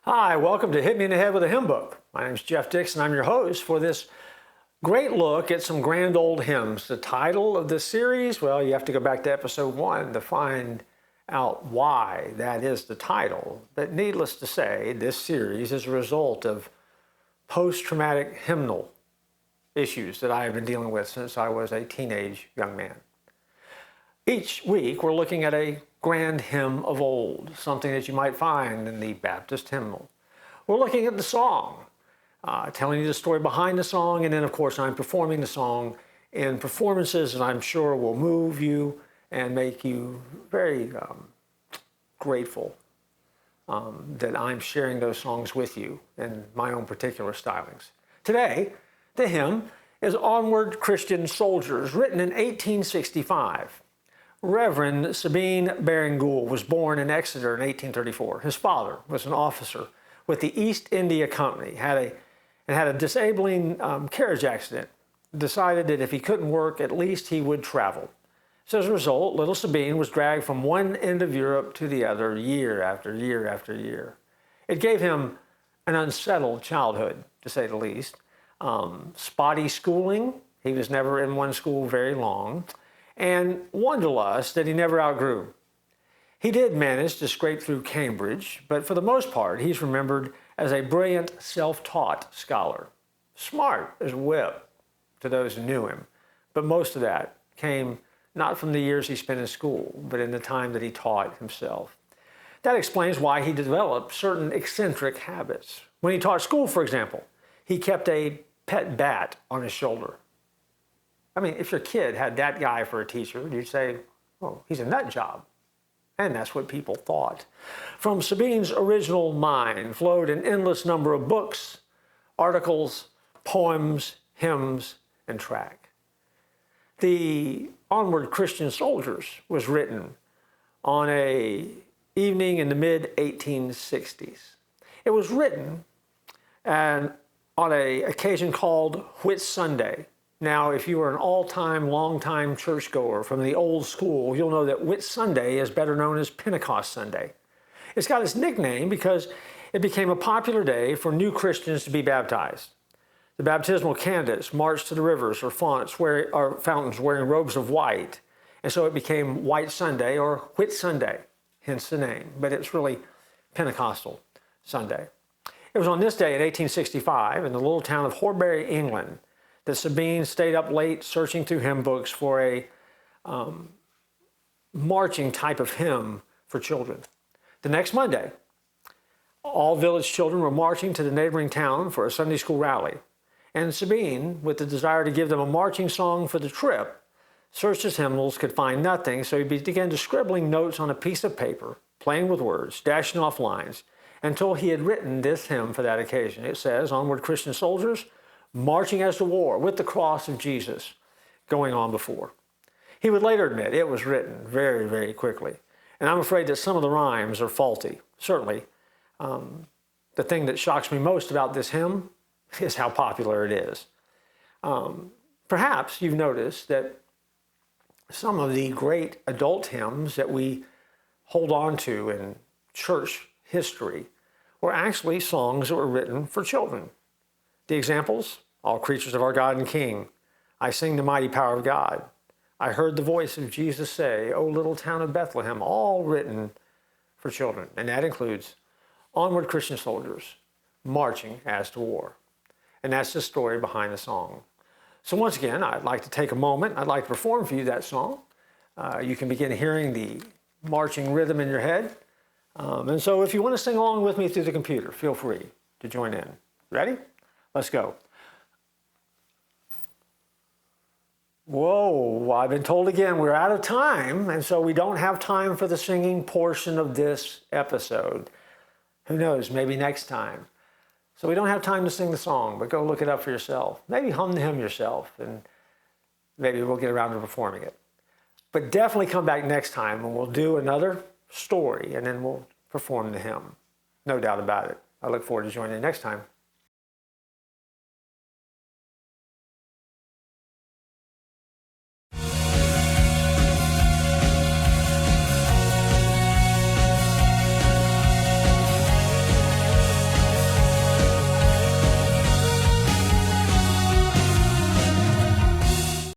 Hi, welcome to Hit Me in the Head with a Hymn Book. My name is Jeff Dixon. I'm your host for this great look at some grand old hymns. The title of this series, well, you have to go back to episode 1 to find out why that is the title. But needless to say, this series is a result of post-traumatic hymnal issues that I have been dealing with since I was a teenage young man. Each week, we're looking at a grand hymn of old, something that you might find in the Baptist hymnal. We're looking at the song, telling you the story behind the song, and then, of course, I'm performing the song in performances that I'm sure will move you and make you very grateful that I'm sharing those songs with you in my own particular stylings. Today, the hymn is Onward, Christian Soldiers, written in 1865. Reverend Sabine Baring-Gould was born in Exeter in 1834. His father was an officer with the East India Company, had a disabling carriage accident, decided that if he couldn't work, at least he would travel. So as a result, little Sabine was dragged from one end of Europe to the other year after year after year. It gave him an unsettled childhood, to say the least. Spotty schooling, he was never in one school very long, and wanderlust that he never outgrew. He did manage to scrape through Cambridge, but for the most part, he's remembered as a brilliant, self-taught scholar. Smart as a whip to those who knew him, but most of that came not from the years he spent in school, but in the time that he taught himself. That explains why he developed certain eccentric habits. When he taught school, for example, he kept a pet bat on his shoulder. I mean, if your kid had that guy for a teacher, you'd say, oh, he's a nut job. And that's what people thought. From Sabine's original mind flowed an endless number of books, articles, poems, hymns, and track. The Onward, Christian Soldiers was written on an evening in the mid-1860s. It was written on an occasion called Whit Sunday. Now, if you are an all-time, long-time churchgoer from the old school, you'll know that Whit Sunday is better known as Pentecost Sunday. It's got its nickname because it became a popular day for new Christians to be baptized. The baptismal candidates marched to the rivers or fountains wearing robes of white, and so it became White Sunday or Whit Sunday, hence the name, but it's really Pentecostal Sunday. It was on this day in 1865 in the little town of Horbury, England, that Sabine stayed up late searching through hymn books for a marching type of hymn for children. The next Monday, all village children were marching to the neighboring town for a Sunday school rally. And Sabine, with the desire to give them a marching song for the trip, searched his hymnals, could find nothing, so he began to scribbling notes on a piece of paper, playing with words, dashing off lines, until he had written this hymn for that occasion. It says, Onward, Christian Soldiers, marching as to war with the cross of Jesus going on before. He would later admit it was written very, very quickly. And I'm afraid that some of the rhymes are faulty. Certainly, the thing that shocks me most about this hymn is how popular it is. Perhaps you've noticed that some of the great adult hymns that we hold on to in church history were actually songs that were written for children. The examples, all creatures of our God and King. I sing the mighty power of God. I heard the voice of Jesus say, O little town of Bethlehem, all written for children. And that includes Onward, Christian Soldiers, marching as to war. And that's the story behind the song. So once again, I'd like to take a moment. I'd like to perform for you that song. You can begin hearing the marching rhythm in your head. And so if you want to sing along with me through the computer, feel free to join in. Ready? Let's go. Whoa, I've been told again we're out of time, and so we don't have time for the singing portion of this episode. Who knows, maybe next time. So we don't have time to sing the song, but go look it up for yourself. Maybe hum the hymn yourself, and maybe we'll get around to performing it. But definitely come back next time, and we'll do another story, and then we'll perform the hymn. No doubt about it. I look forward to joining you next time.